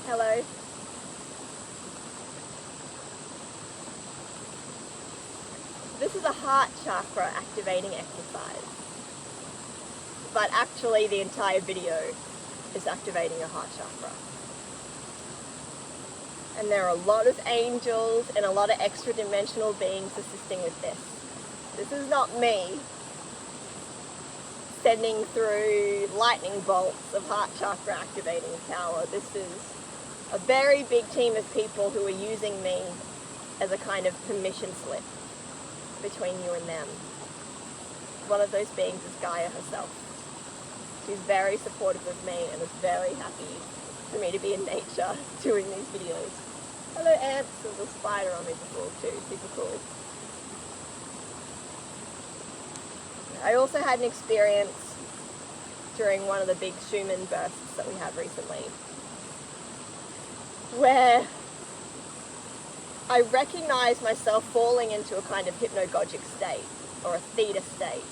Hello. This is a heart chakra activating exercise. But actually the entire video is activating a heart chakra. And there are a lot of angels and a lot of extra-dimensional beings assisting with this. This is not me sending through lightning bolts of heart chakra activating power. This is a very big team of people who are using me as a kind of permission slip between you and them. One of those beings is Gaia herself. She's very supportive of me and is very happy for me to be in nature doing these videos. Hello ants, there's a spider on me before too, super cool. I also had an experience during one of the big Schumann bursts that we had recently, where I recognized myself falling into a kind of hypnagogic state, or a theta state,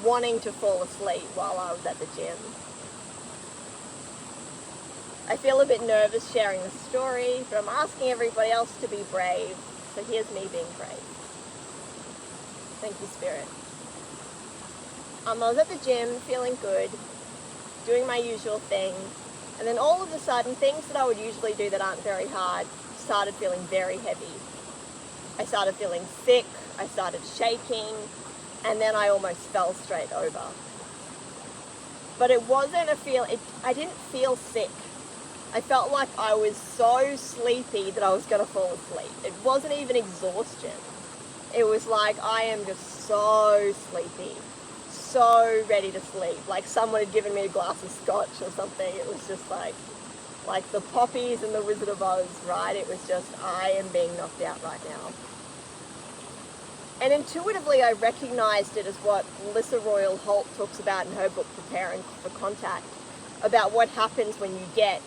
wanting to fall asleep while I was at the gym. I feel a bit nervous sharing the story, but I'm asking everybody else to be brave, so here's me being brave. Thank you, Spirit. I was at the gym, feeling good, doing my usual thing, and then all of a sudden, things that I would usually do that aren't very hard started feeling very heavy. I started feeling sick, I started shaking, and then I almost fell straight over. But it wasn't I didn't feel sick. I felt like I was so sleepy that I was going to fall asleep. It wasn't even exhaustion. It was like I am just so sleepy, so ready to sleep. Like someone had given me a glass of scotch or something. It was just like the poppies in the Wizard of Oz, right? It was just, I am being knocked out right now. And intuitively I recognized it as what Melissa Royal Holt talks about in her book, Preparing for Contact, about what happens when you get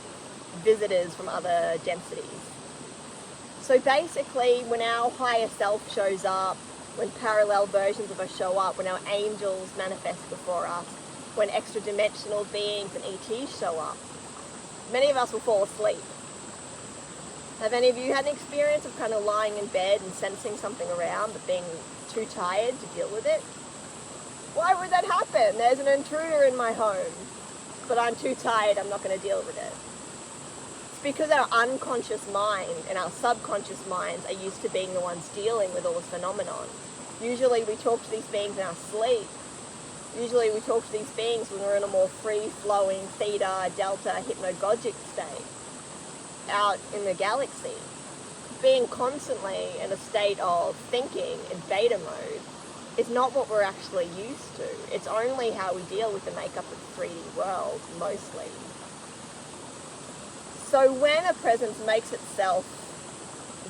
visitors from other densities. So basically, when our higher self shows up, when parallel versions of us show up, when our angels manifest before us, when extra-dimensional beings and ETs show up, many of us will fall asleep. Have any of you had an experience of kind of lying in bed and sensing something around but being too tired to deal with it? Why would that happen? There's an intruder in my home, but I'm too tired, I'm not going to deal with it. It's because our unconscious mind and our subconscious minds are used to being the ones dealing with all this phenomenon. Usually we talk to these beings in our sleep. Usually we talk to these beings when we're in a more free-flowing theta, delta, hypnagogic state out in the galaxy. Being constantly in a state of thinking in beta mode is not what we're actually used to. It's only how we deal with the makeup of the 3D world, mostly. So when a presence makes itself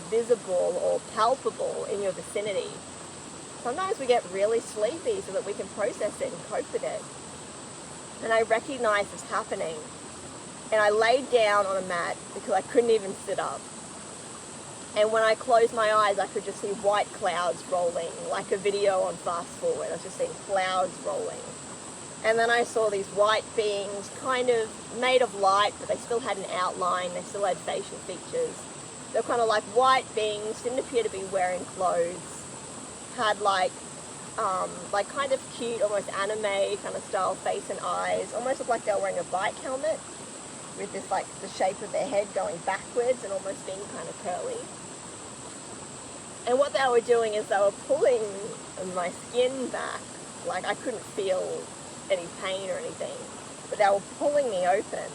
visible or palpable in your vicinity, sometimes we get really sleepy so that we can process it and cope with it. And I recognized this happening. And I laid down on a mat because I couldn't even sit up. And when I closed my eyes, I could just see white clouds rolling, like a video on fast forward. I was just seeing clouds rolling. And then I saw these white beings, kind of made of light, but they still had an outline. They still had facial features. They were kind of like white beings, didn't appear to be wearing clothes. Had like kind of cute, almost anime kind of style face and eyes. Almost looked like they were wearing a bike helmet, with this like the shape of their head going backwards and almost being kind of curly. And what they were doing is they were pulling my skin back. Like I couldn't feel any pain or anything, but they were pulling me open,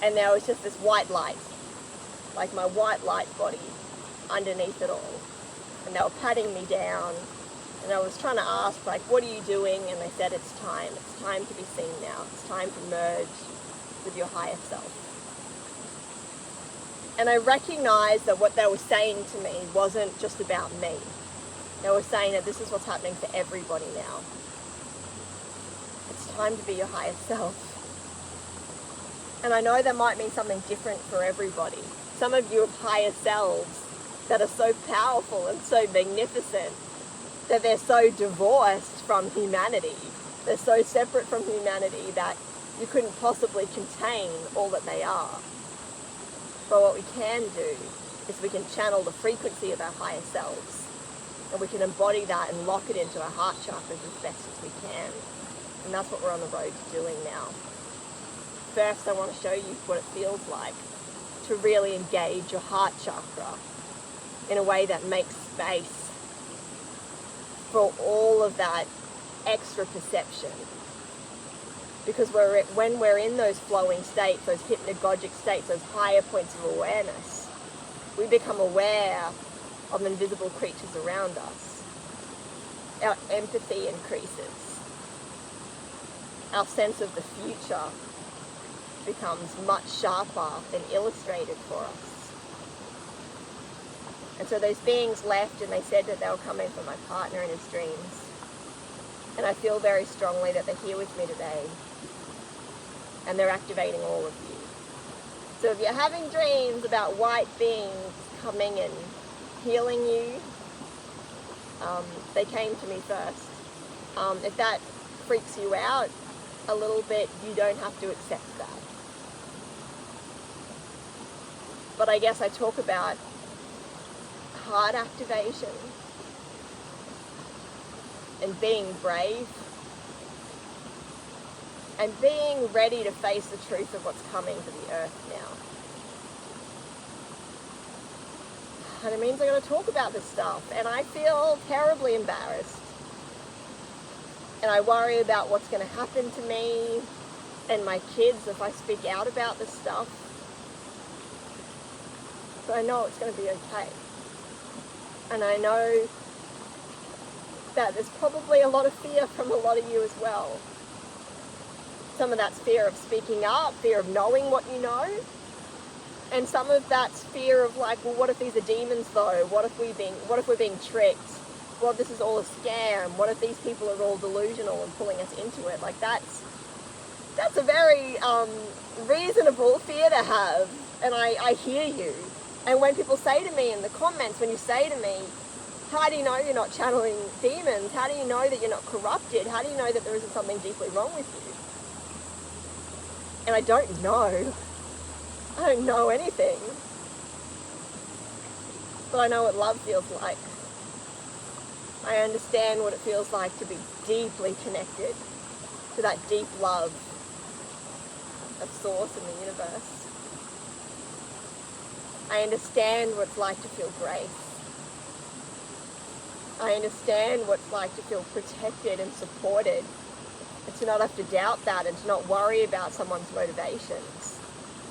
and there was just this white light, like my white light body underneath it all. And they were patting me down, and I was trying to ask, like, what are you doing? And they said, it's time to be seen now. It's time to merge with your higher self. And I recognized that what they were saying to me wasn't just about me. They were saying that this is what's happening for everybody now. It's time to be your higher self. And I know that might mean something different for everybody. Some of you have higher selves that are so powerful and so magnificent that they're so divorced from humanity. They're so separate from humanity that you couldn't possibly contain all that they are. But what we can do is we can channel the frequency of our higher selves, and we can embody that and lock it into our heart chakras as best as we can. And that's what we're on the road to doing now. First, I want to show you what it feels like to really engage your heart chakra in a way that makes space for all of that extra perception. Because when we're in those flowing states, those hypnagogic states, those higher points of awareness, we become aware of invisible creatures around us. Our empathy increases. Our sense of the future becomes much sharper and illustrated for us. And so those beings left, and they said that they were coming for my partner in his dreams. And I feel very strongly that they're here with me today. And they're activating all of you. So if you're having dreams about white beings coming and healing you, they came to me first. If that freaks you out a little bit, you don't have to accept that. But I guess I talk about heart activation and being brave and being ready to face the truth of what's coming to the earth now. And it means I'm going to talk about this stuff, and I feel terribly embarrassed. And I worry about what's going to happen to me and my kids if I speak out about this stuff. But I know it's going to be okay. And I know that there's probably a lot of fear from a lot of you as well. Some of that's fear of speaking up, fear of knowing what you know. And some of that's fear of like, well, what if these are demons though? What if we're being tricked? What if this is all a scam? What if these people are all delusional and pulling us into it? Like that's a very reasonable fear to have. And I hear you. And when people say to me in the comments, when you say to me, how do you know you're not channeling demons? How do you know that you're not corrupted? How do you know that there isn't something deeply wrong with you? And I don't know. I don't know anything. But I know what love feels like. I understand what it feels like to be deeply connected to that deep love of Source and the universe. I understand what it's like to feel grace. I understand what it's like to feel protected and supported, and to not have to doubt that and to not worry about someone's motivations.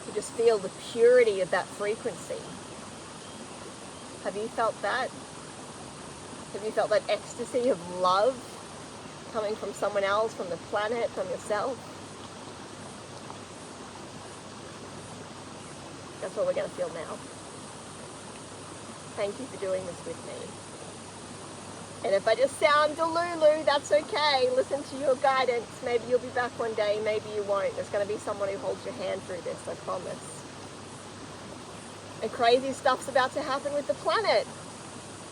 To just feel the purity of that frequency. Have you felt that? Have you felt that ecstasy of love coming from someone else, from the planet, from yourself? That's what we're going to feel now. Thank you for doing this with me. And if I just sound delulu, that's okay. Listen to your guidance. Maybe you'll be back one day, maybe you won't. There's going to be someone who holds your hand through this, I promise. And crazy stuff's about to happen with the planet.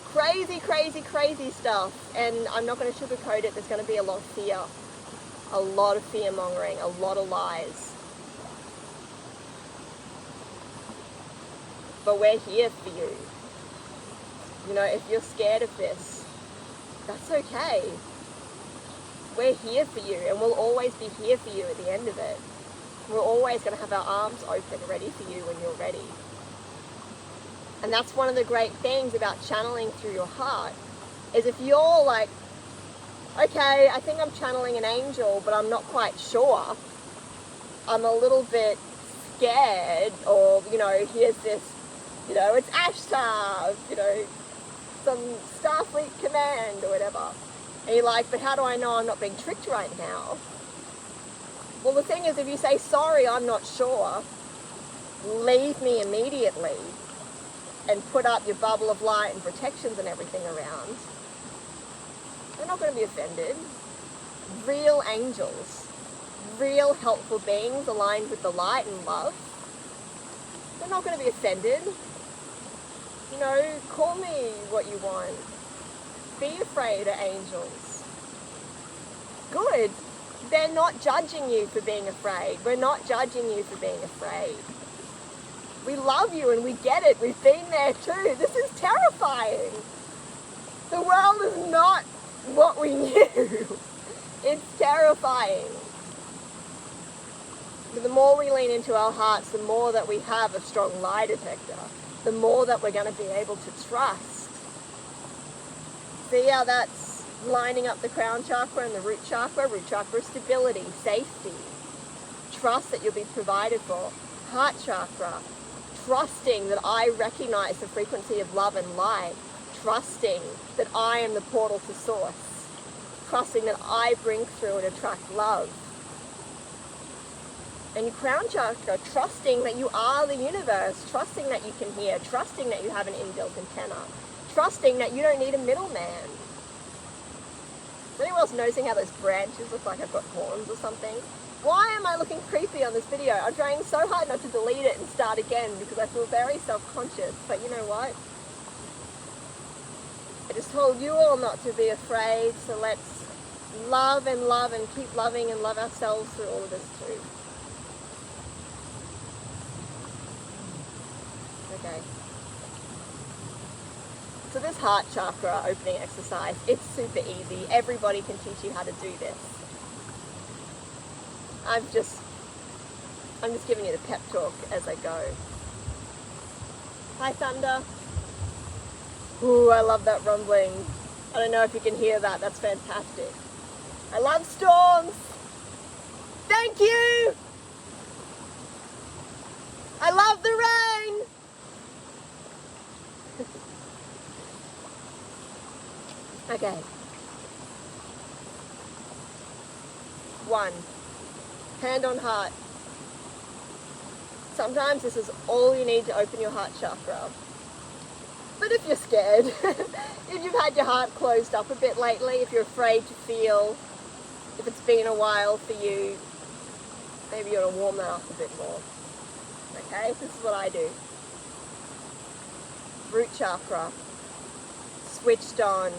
Crazy, crazy, crazy stuff. And I'm not going to sugarcoat it. There's going to be a lot of fear. A lot of fear-mongering. A lot of lies. But we're here for you. You know, if you're scared of this, that's okay. We're here for you, and we'll always be here for you at the end of it. We're always going to have our arms open, ready for you when you're ready. And that's one of the great things about channeling through your heart, is if you're like, okay, I think I'm channeling an angel, but I'm not quite sure. I'm a little bit scared, or, you know, here's this, you know, it's Ashtar, you know, some Starfleet command or whatever. And you're like, but how do I know I'm not being tricked right now? Well, the thing is, if you say, sorry, I'm not sure, leave me immediately and put up your bubble of light and protections and everything around, they're not going to be offended. Real angels, real helpful beings aligned with the light and love, they're not going to be offended. You know, call me what you want. Be afraid of angels. Good. They're not judging you for being afraid. We're not judging you for being afraid. We love you and we get it. We've been there too. This is terrifying. The world is not what we knew. It's terrifying. But the more we lean into our hearts, the more that we have a strong lie detector, the more that we're going to be able to trust. See how that's lining up the crown chakra and the root chakra? Root chakra is stability, safety, trust that you'll be provided for. Heart chakra, trusting that I recognize the frequency of love and light, trusting that I am the portal to source, trusting that I bring through and attract love. And your crown chakra, trusting that you are the universe, trusting that you can hear, trusting that you have an inbuilt antenna, trusting that you don't need a middleman. Is anyone else noticing how those branches look like I've got horns or something? Why am I looking creepy on this video? I'm trying so hard not to delete it and start again because I feel very self-conscious. But you know what? I just told you all not to be afraid, so let's love and keep loving and love ourselves through all of this too. Okay. So this heart chakra opening exercise, it's super easy. Everybody can teach you how to do this. I'm just giving you the pep talk as I go. Hi, Thunder. Ooh, I love that rumbling. I don't know if you can hear that. That's fantastic. I love storms. Thank you. I love the rain. Okay. 1. Hand on heart. Sometimes this is all you need to open your heart chakra. But if you're scared, if you've had your heart closed up a bit lately, if you're afraid to feel, if it's been a while for you, maybe you want to warm that up a bit more. Okay, this is what I do. Root chakra, switched on,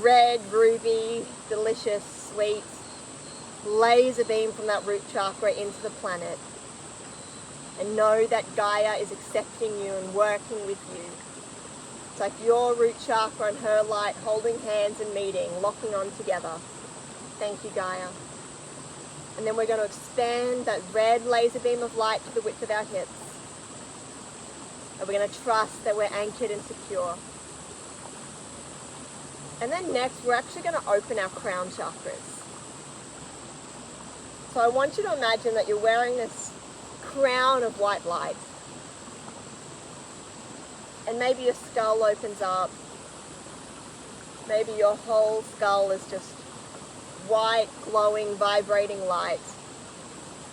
red, ruby, delicious, sweet, laser beam from that root chakra into the planet. And know that Gaia is accepting you and working with you. It's like your root chakra and her light holding hands and meeting, locking on together. Thank you, Gaia. And then we're going to expand that red laser beam of light to the width of our hips. And we're going to trust that we're anchored and secure. And then next, we're actually going to open our crown chakras. So I want you to imagine that you're wearing this crown of white light. And maybe your skull opens up. Maybe your whole skull is just white, glowing, vibrating light.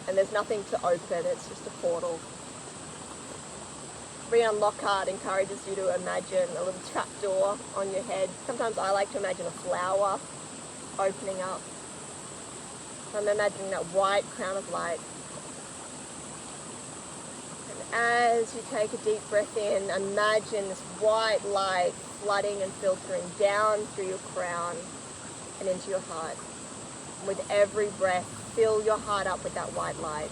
And there's nothing to open, it's just a portal. Brianne Lockhart encourages you to imagine a little trapdoor on your head. Sometimes I like to imagine a flower opening up. So I'm imagining that white crown of light. And as you take a deep breath in, imagine this white light flooding and filtering down through your crown and into your heart. And with every breath, fill your heart up with that white light.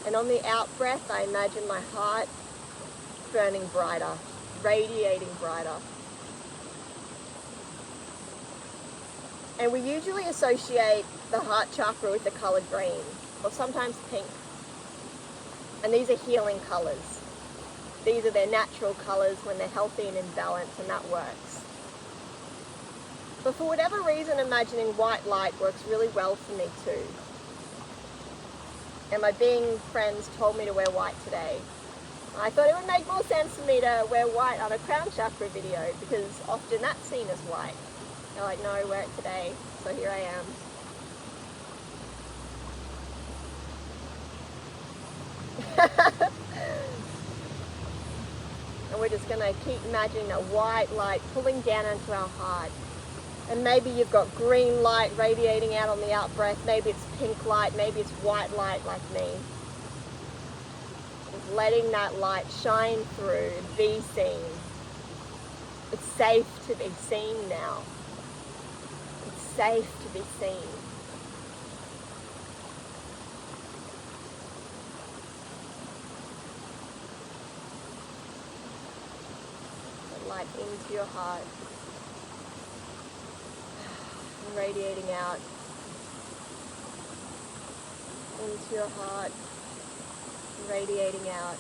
And on the out breath, I imagine my heart burning brighter, radiating brighter. And we usually associate the heart chakra with the color green, or sometimes pink. And these are healing colors. These are their natural colors when they're healthy and in balance, and that works. But for whatever reason, imagining white light works really well for me too. And my being friends told me to wear white today. I thought it would make more sense for me to wear white on a crown chakra video because often that's seen as white. They're like, no, wear it today. So here I am. And we're just going to keep imagining that white light pulling down into our heart. And maybe you've got green light radiating out on the out breath. Maybe it's pink light. Maybe it's white light like me. Just letting that light shine through and be seen. It's safe to be seen now. It's safe to be seen. light into your heart and radiating out into your heart and radiating out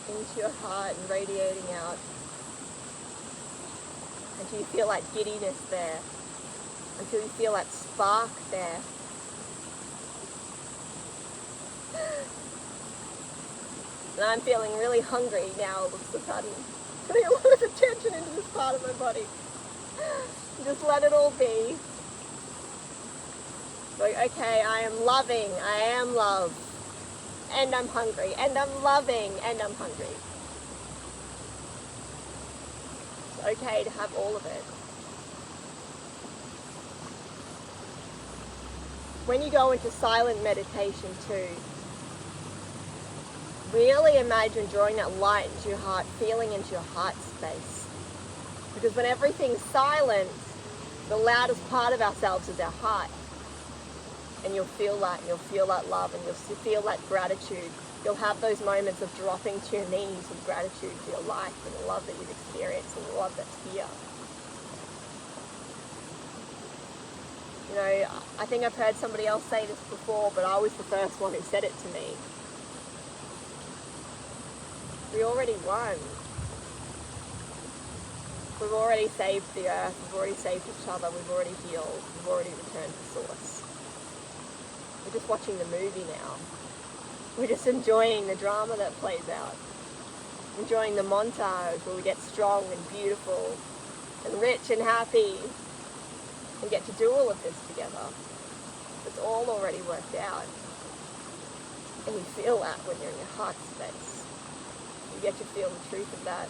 into your heart and radiating out until you feel that giddiness there, until you feel that spark there. And I'm feeling really hungry now all of a sudden, putting a lot of attention into this part of my body. Just let it all be. Like, okay, I am loving, I am love, and I'm hungry, and I'm loving, and I'm hungry. It's okay to have all of it. When you go into silent meditation too, really imagine drawing that light into your heart, feeling into your heart space. Because when everything's silent, the loudest part of ourselves is our heart. And you'll feel that, and you'll feel that love, and you'll feel that gratitude. You'll have those moments of dropping to your knees with gratitude for your life and the love that you've experienced and the love that's here. You know, I think I've heard somebody else say this before, but I was the first one who said it to me. We already won. We've already saved the earth, we've already saved each other, we've already healed, we've already returned to source. We're just watching the movie now. We're just enjoying the drama that plays out. Enjoying the montage where we get strong and beautiful and rich and happy and get to do all of this together. It's all already worked out. And you feel that when you're in your heart space. You get to feel the truth of that.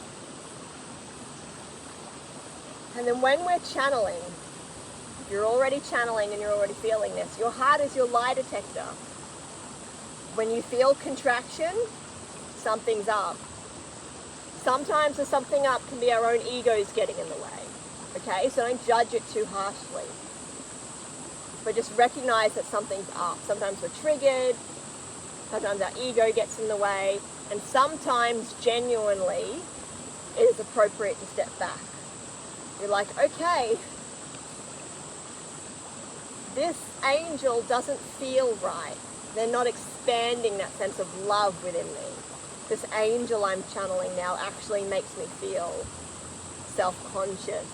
And then when we're channeling, if you're already channeling and you're already feeling this, your heart is your lie detector. When you feel contraction, something's up. Sometimes the something up can be our own egos getting in the way. Okay, so don't judge it too harshly. But just recognize that something's up. Sometimes we're triggered, sometimes our ego gets in the way, and sometimes genuinely it is appropriate to step back. You're like, okay, this angel doesn't feel right. They're not expanding that sense of love within me. This angel I'm channeling now actually makes me feel self-conscious.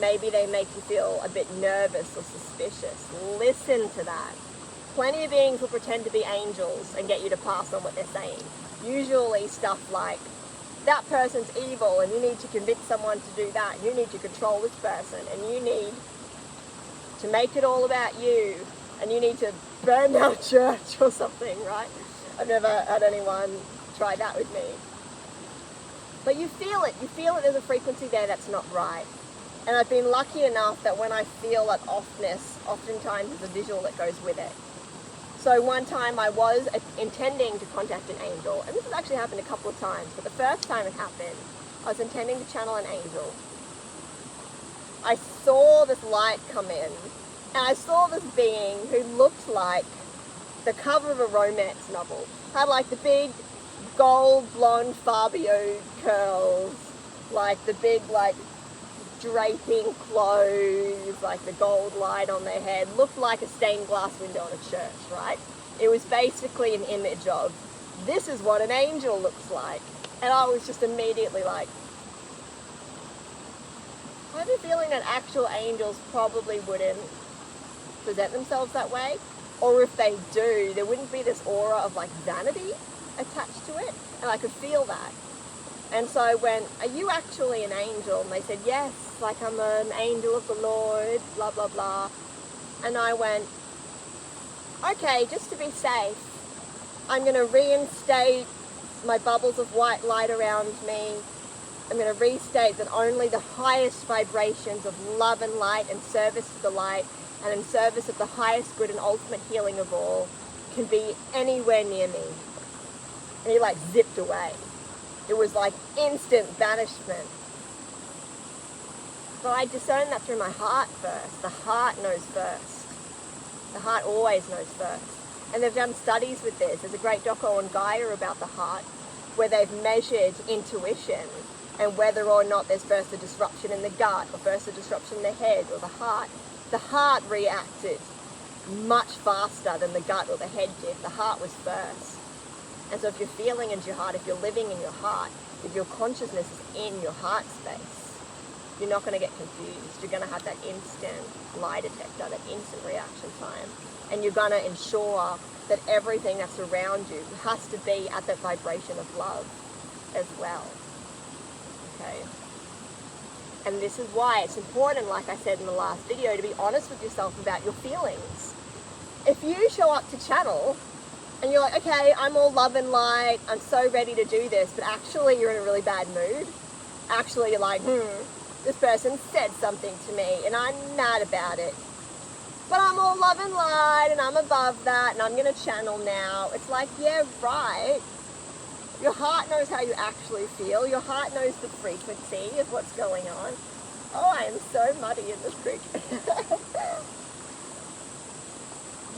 Maybe they make you feel a bit nervous or suspicious. Listen to that. Plenty of beings will pretend to be angels and get you to pass on what they're saying. Usually stuff like, that person's evil and you need to convince someone to do that. You need to control this person and you need to make it all about you. And you need to burn down church or something, right? I've never had anyone try that with me. But you feel it there's a frequency there that's not right. And I've been lucky enough that when I feel that offness, oftentimes there's a visual that goes with it. So one time I was intending to contact an angel, and this has actually happened a couple of times, but the first time it happened, I was intending to channel an angel. I saw this light come in, and I saw this being who looked like the cover of a romance novel. Had like the big gold blonde Fabio curls, like the big like draping clothes, like the gold light on their head. Looked like a stained glass window in a church, right? It was basically an image of, this is what an angel looks like. And I was just immediately like, I have a feeling that actual angels probably wouldn't present themselves that way, or if they do, there wouldn't be this aura of like vanity attached to it, and I could feel that. And so I went, are you actually an angel? And they said, yes, like I'm an angel of the Lord, blah, blah, blah. And I went, okay, just to be safe, I'm going to reinstate my bubbles of white light around me. I'm going to restate that only the highest vibrations of love and light and service to the light and in service of the highest good and ultimate healing of all can be anywhere near me. And he like zipped away. It was like instant banishment. But I discerned that through my heart first. The heart knows first. The heart always knows first. And they've done studies with this. There's a great doco on Gaia about the heart. where they've measured intuition and whether or not there's first a disruption in the gut or first a disruption in the head or the heart reacted much faster than the gut or the head did. The heart was first. And so if you're feeling into your heart, if you're living in your heart, if your consciousness is in your heart space, you're not going to get confused. You're going to have that instant lie detector, that instant reaction time. And you're going to ensure that everything that's around you has to be at that vibration of love as well. Okay? And this is why it's important, like I said in the last video, to be honest with yourself about your feelings. If you show up to channel and you're like, okay, I'm all love and light, I'm so ready to do this, but actually you're in a really bad mood. Actually you're like, this person said something to me and I'm mad about it. But I'm all love and light and I'm above that and I'm going to channel now. It's like, yeah, right. Your heart knows how you actually feel. Your heart knows the frequency of what's going on. Oh, I am so muddy in this creek.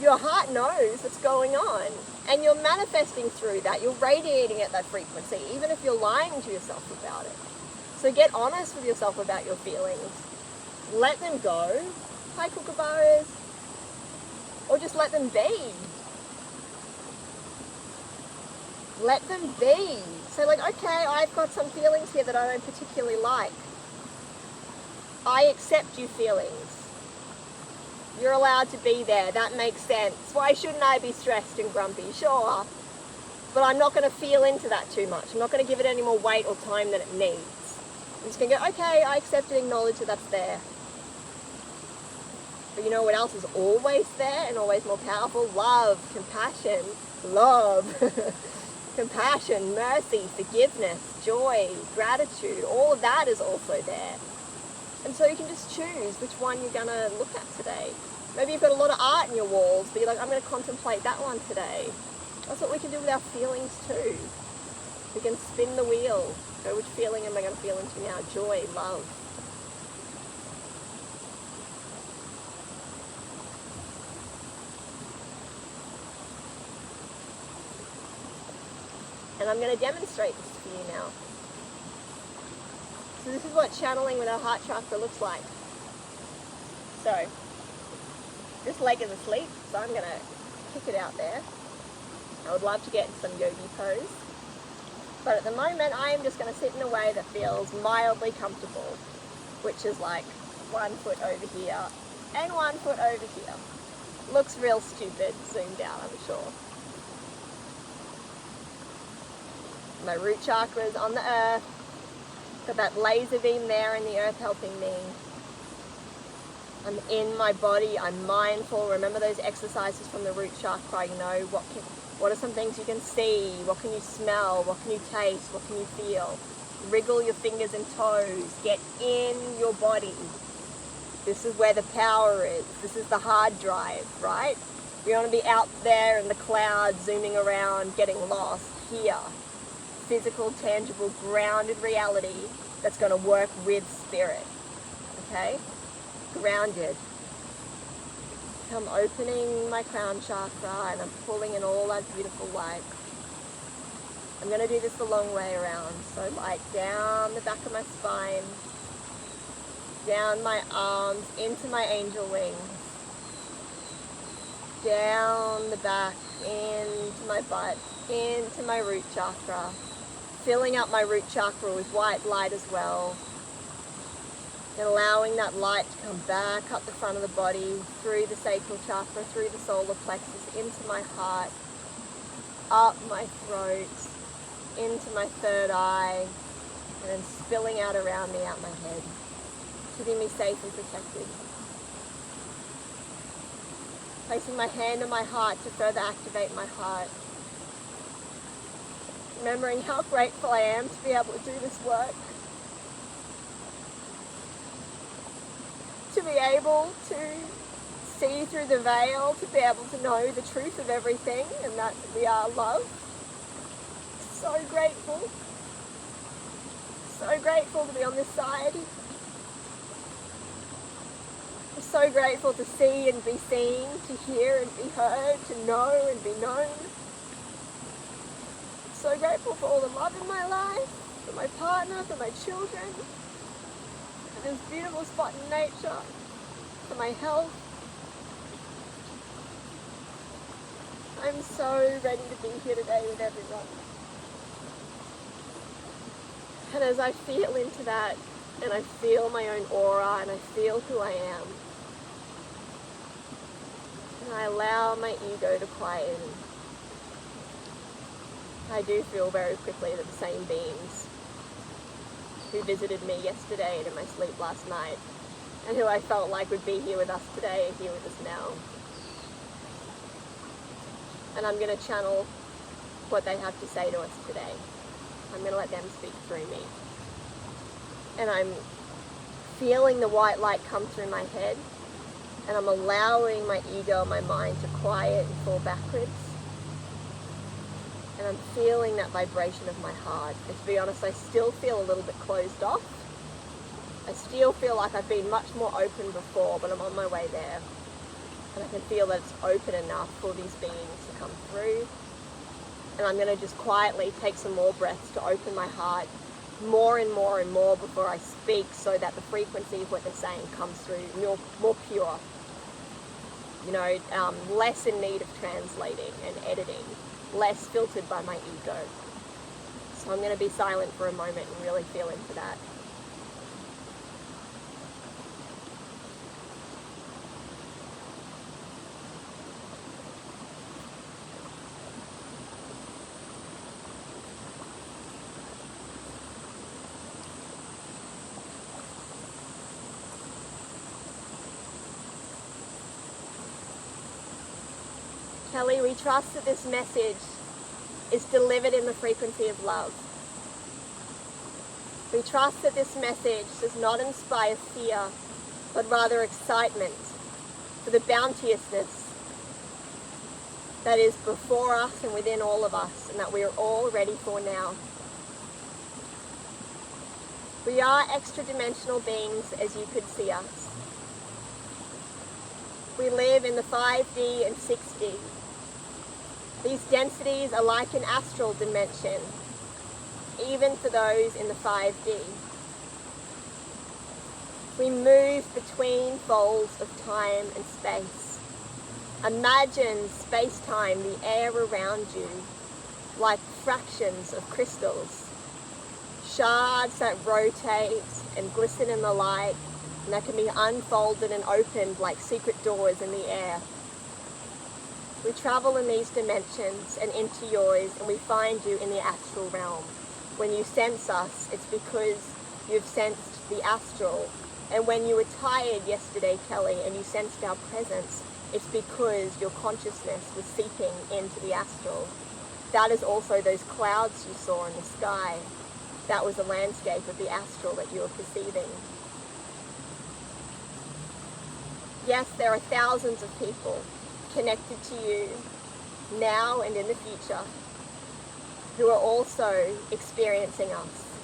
Your heart knows what's going on. And you're manifesting through that. You're radiating at that frequency, even if you're lying to yourself about it. So get honest with yourself about your feelings. Let them go. Hi, kookaburras. Or just let them be. Let them be. Say like, okay, I've got some feelings here that I don't particularly like. I accept you feelings. You're allowed to be there. That makes sense. Why shouldn't I be stressed and grumpy? Sure. But I'm not going to feel into that too much. I'm not going to give it any more weight or time than it needs. I'm just going to go, okay, I accept and acknowledge that that's there. But you know what else is always there and always more powerful? Love, compassion, love, compassion, mercy, forgiveness, joy, gratitude. All of that is also there. And so you can just choose which one you're going to look at today. Maybe you've got a lot of art in your walls, but you're like, I'm going to contemplate that one today. That's what we can do with our feelings too. We can spin the wheel. Go, which feeling am I going to feel into now? Joy, love. And I'm going to demonstrate this for you now. So this is what channeling with our heart chakra looks like. So, this leg is asleep, so I'm going to kick it out there. I would love to get in some yogi pose. But at the moment, I am just going to sit in a way that feels mildly comfortable, which is like 1 foot over here and 1 foot over here. Looks real stupid, zoomed out, I'm sure. My root chakra is on the earth. Got that laser beam there in the earth helping me. I'm in my body, I'm mindful. Remember those exercises from the root chakra, you know, what are some things you can see? What can you smell? What can you taste? What can you feel? Wriggle your fingers and toes. Get in your body. This is where the power is. This is the hard drive, right? We want to be out there in the clouds, zooming around, getting lost. Here. Physical, tangible, grounded reality that's going to work with spirit. Okay? Grounded. I'm opening my crown chakra and I'm pulling in all that beautiful light. I'm going to do this the long way around. So like down the back of my spine, down my arms, into my angel wings, down the back, into my butt, into my root chakra, filling up my root chakra with white light as well. And allowing that light to come back up the front of the body, through the sacral chakra, through the solar plexus, into my heart, up my throat, into my third eye, and then spilling out around me, out my head, keeping me safe and protected. Placing my hand on my heart to further activate my heart. Remembering how grateful I am to be able to do this work. To be able to see through the veil, to be able to know the truth of everything and that we are love. So grateful. So grateful to be on this side. I'm so grateful to see and be seen, to hear and be heard, to know and be known. So grateful for all the love in my life, for my partner, for my children, for this beautiful spot in nature, for my health. I'm so ready to be here today with everyone. And as I feel into that, and I feel my own aura, and I feel who I am, and I allow my ego to quieten, I do feel very quickly that the same beings who visited me yesterday and in my sleep last night, and who I felt like would be here with us today, are here with us now. And I'm going to channel what they have to say to us today. I'm going to let them speak through me. And I'm feeling the white light come through my head, and I'm allowing my ego and my mind to quiet and fall backwards. And I'm feeling that vibration of my heart. And to be honest, I still feel a little bit closed off. I still feel like I've been much more open before, but I'm on my way there. And I can feel that it's open enough for these beings to come through. And I'm going to just quietly take some more breaths to open my heart more and more and more before I speak, so that the frequency of what they're saying comes through more pure. You know, less in need of translating and editing, less filtered by my ego. So I'm going to be silent for a moment and really feel into that. Kelly, we trust that this message is delivered in the frequency of love. We trust that this message does not inspire fear, but rather excitement for the bounteousness that is before us and within all of us, and that we are all ready for now. We are extra-dimensional beings, as you could see us. We live in the 5D and 6D. These densities are like an astral dimension, even for those in the 5D. We move between folds of time and space. Imagine space-time, the air around you, like fractions of crystals, shards that rotate and glisten in the light, and that can be unfolded and opened like secret doors in the air. We travel in these dimensions and into yours, and we find you in the astral realm. When you sense us, it's because you've sensed the astral. And when you were tired yesterday, Kelly, and you sensed our presence, it's because your consciousness was seeping into the astral. That is also those clouds you saw in the sky. That was a landscape of the astral that you were perceiving. Yes, there are thousands of people connected to you now and in the future who are also experiencing us.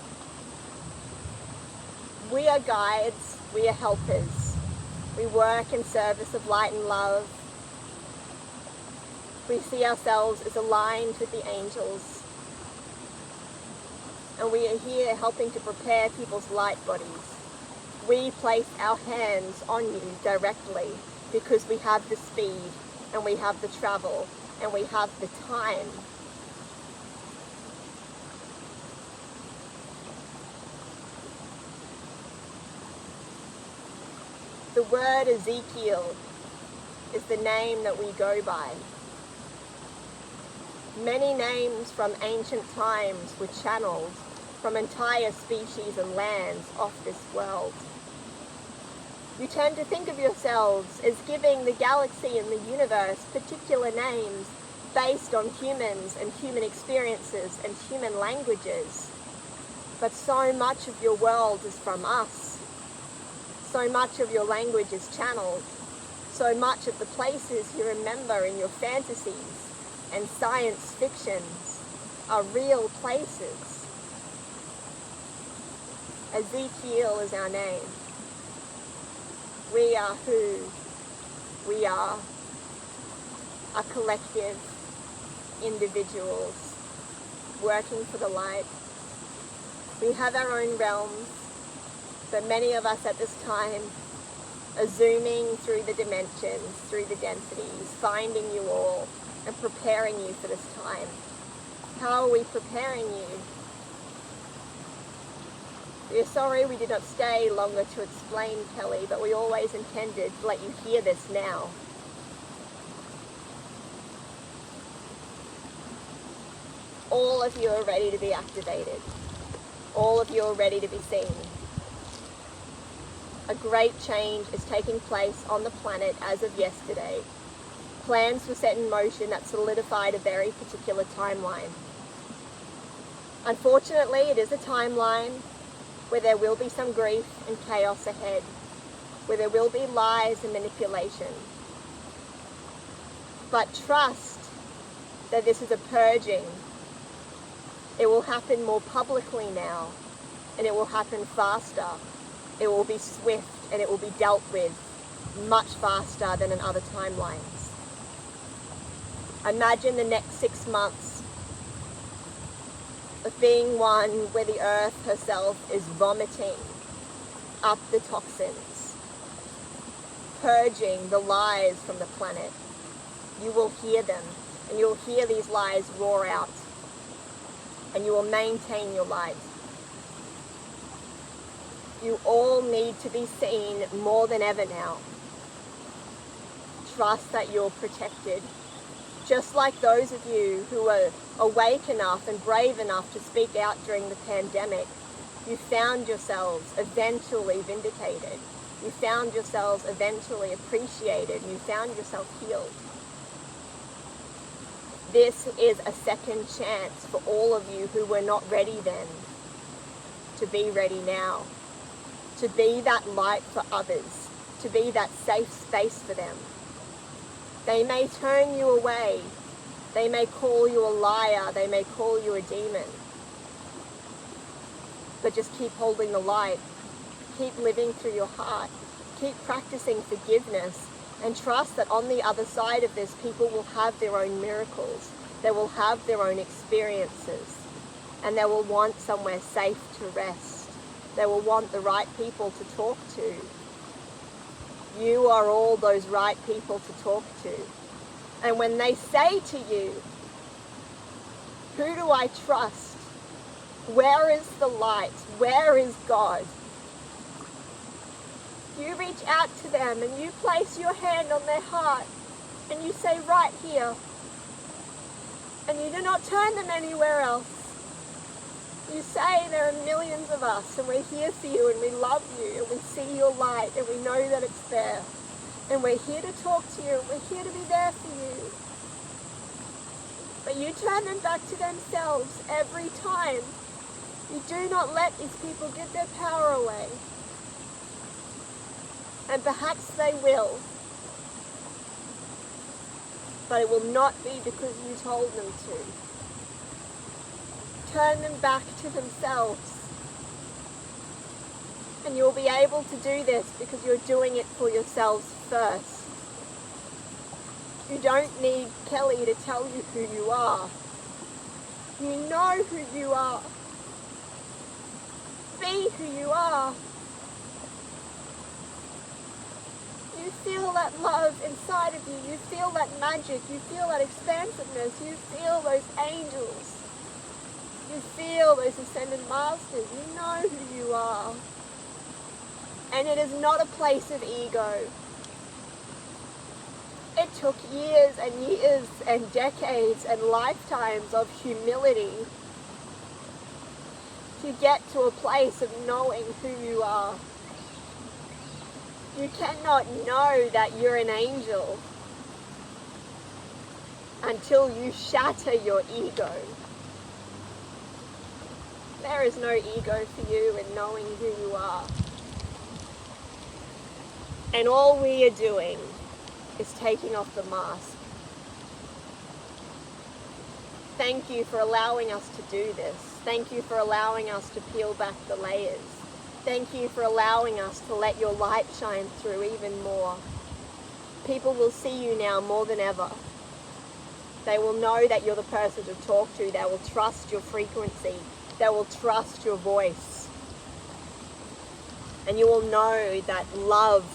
We are guides, we are helpers. We work in service of light and love. We see ourselves as aligned with the angels. And we are here helping to prepare people's light bodies. We place our hands on you directly because we have the speed, and we have the travel, and we have the time. The word Ezekiel is the name that we go by. Many names from ancient times were channeled from entire species and lands off this world. You tend to think of yourselves as giving the galaxy and the universe particular names based on humans and human experiences and human languages. But so much of your world is from us. So much of your language is channeled. So much of the places you remember in your fantasies and science fictions are real places. Ezekiel is our name. We are who we are collective individuals working for the light. We have our own realms, but many of us at this time are zooming through the dimensions, through the densities, finding you all and preparing you for this time. How are we preparing you? We are sorry we did not stay longer to explain, Kelly, but we always intended to let you hear this now. All of you are ready to be activated. All of you are ready to be seen. A great change is taking place on the planet as of yesterday. Plans were set in motion that solidified a very particular timeline. Unfortunately, it is a timeline where there will be some grief and chaos ahead, where there will be lies and manipulation. But trust that this is a purging. It will happen more publicly now, and it will happen faster. It will be swift, and it will be dealt with much faster than in other timelines. Imagine the next 6 months of being one where the earth herself is vomiting up the toxins, purging the lies from the planet. You will hear them, and you will hear these lies roar out, and you will maintain your light. You all need to be seen more than ever now. Trust that you're protected. Just like those of you who were awake enough and brave enough to speak out during the pandemic, you found yourselves eventually vindicated. You found yourselves eventually appreciated. You found yourself healed. This is a second chance for all of you who were not ready then to be ready now, to be that light for others, to be that safe space for them. They may turn you away. They may call you a liar. They may call you a demon. But just keep holding the light. Keep living through your heart. Keep practicing forgiveness. And trust that on the other side of this, people will have their own miracles. They will have their own experiences. And they will want somewhere safe to rest. They will want the right people to talk to. You are all those right people to talk to. And when they say to you, who do I trust? Where is the light? Where is God? You reach out to them and you place your hand on their heart and you say, right here. And you do not turn them anywhere else. You say there are millions of us and we're here for you and we love you and we see your light and we know that it's there. And we're here to talk to you and we're here to be there for you. But you turn them back to themselves every time. You do not let these people give their power away. And perhaps they will. But it will not be because you told them to. Turn them back to themselves. And you'll be able to do this because you're doing it for yourselves first. You don't need Kelly to tell you who you are. You know who you are. Be who you are. You feel that love inside of you. You feel that magic. You feel that expansiveness. You feel those angels. You feel those ascended masters. You know who you are. And it is not a place of ego. It took years and years and decades and lifetimes of humility to get to a place of knowing who you are. You cannot know that you're an angel until you shatter your ego. There is no ego for you in knowing who you are. And all we are doing is taking off the mask. Thank you for allowing us to do this. Thank you for allowing us to peel back the layers. Thank you for allowing us to let your light shine through even more. People will see you now more than ever. They will know that you're the person to talk to. They will trust your frequency. They will trust your voice. And you will know that love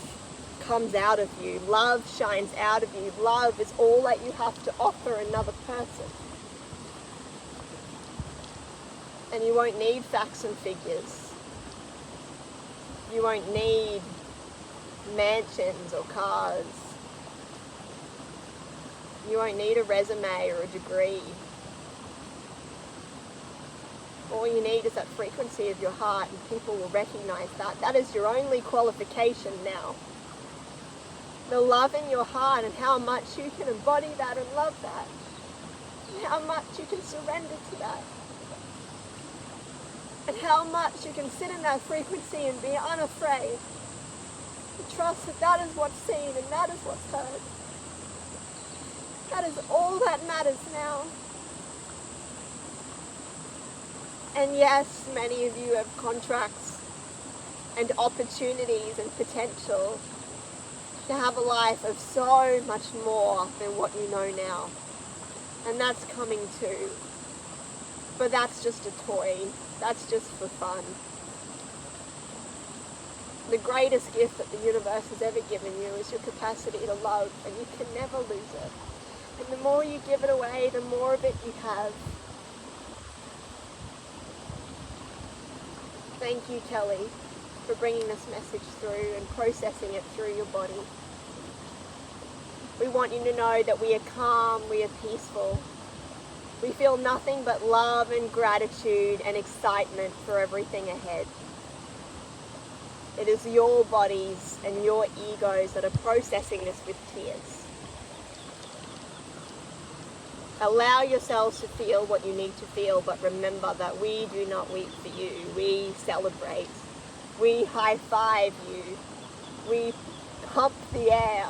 comes out of you. Love shines out of you. Love is all that you have to offer another person. And you won't need facts and figures. You won't need mansions or cars. You won't need a resume or a degree. All you need is that frequency of your heart, and people will recognize that. That is your only qualification now. The love in your heart and how much you can embody that and love that. And how much you can surrender to that. And how much you can sit in that frequency and be unafraid. And trust that that is what's seen and that is what's heard. That is all that matters now. And yes, many of you have contracts and opportunities and potential to have a life of so much more than what you know now. And that's coming too. But that's just a toy. That's just for fun. The greatest gift that the universe has ever given you is your capacity to love, and you can never lose it. And the more you give it away, the more of it you have. Thank you, Kelly, for bringing this message through and processing it through your body. We want you to know that we are calm, we are peaceful. We feel nothing but love and gratitude and excitement for everything ahead. It is your bodies and your egos that are processing this with tears. Allow yourselves to feel what you need to feel, but remember that we do not weep for you. We celebrate. We high-five you. We pump the air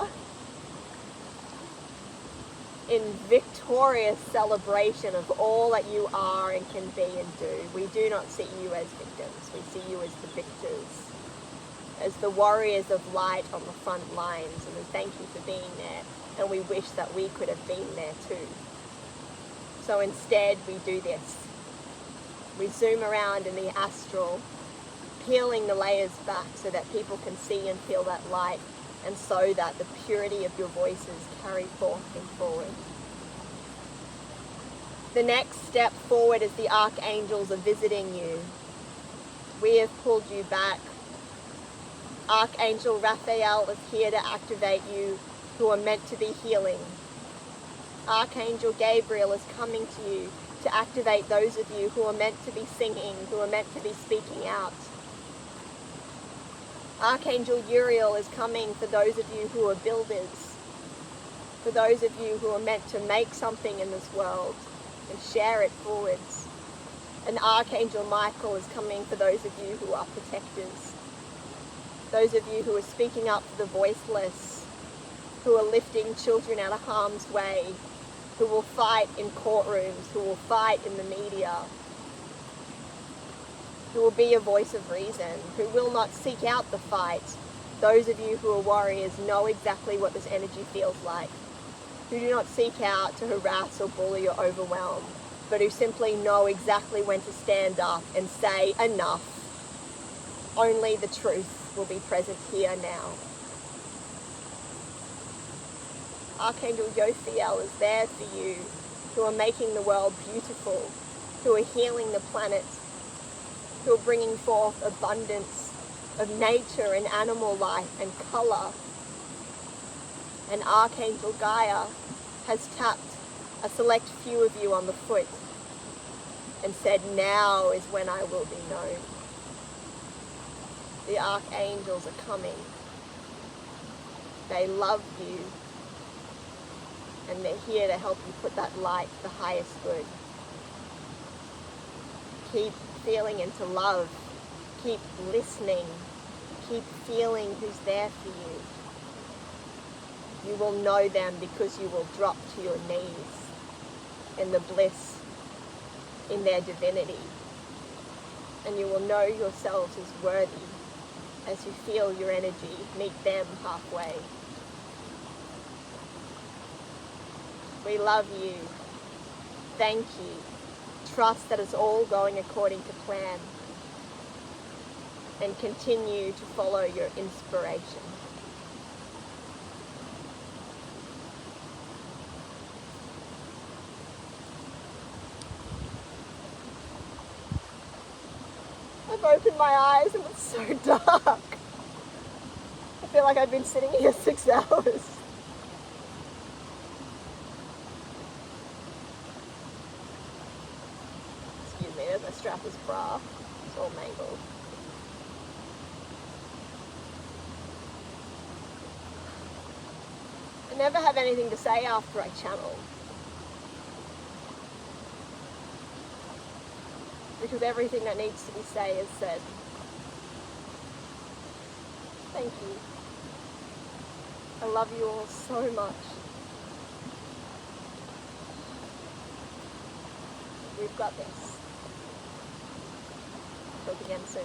in victorious celebration of all that you are and can be and do. We do not see you as victims. We see you as the victors, as the warriors of light on the front lines. And we thank you for being there. And we wish that we could have been there too. So instead, we do this. We zoom around in the astral, peeling the layers back so that people can see and feel that light, and so that the purity of your voices carry forth and forward. The next step forward is the archangels are visiting you. We have pulled you back. Archangel Raphael is here to activate you who are meant to be healing. Archangel Gabriel is coming to you to activate those of you who are meant to be singing, who are meant to be speaking out. Archangel Uriel is coming for those of you who are builders, for those of you who are meant to make something in this world and share it forwards. And Archangel Michael is coming for those of you who are protectors, those of you who are speaking up for the voiceless, who are lifting children out of harm's way, who will fight in courtrooms, who will fight in the media, who will be a voice of reason, who will not seek out the fight. Those of you who are warriors know exactly what this energy feels like, who do not seek out to harass or bully or overwhelm, but who simply know exactly when to stand up and say enough. Only the truth will be present here now. Archangel Jophiel is there for you, who are making the world beautiful, who are healing the planet, who are bringing forth abundance of nature and animal life and color. And Archangel Gaia has tapped a select few of you on the foot and said, now is when I will be known. The archangels are coming. They love you. And they're here to help you put that light to the highest good. Keep feeling into love. Keep listening. Keep feeling who's there for you. You will know them because you will drop to your knees in the bliss, in their divinity. And you will know yourselves as worthy as you feel your energy meet them halfway. We love you. Thank you. Trust that it's all going according to plan. And continue to follow your inspiration. I've opened my eyes and it's so dark. I feel like I've been sitting here 6 hours. Excuse me, there's my strapless bra. It's all mangled. I never have anything to say after I channel. Because everything that needs to be said is said. Thank you. I love you all so much. We've got this. Talk again soon.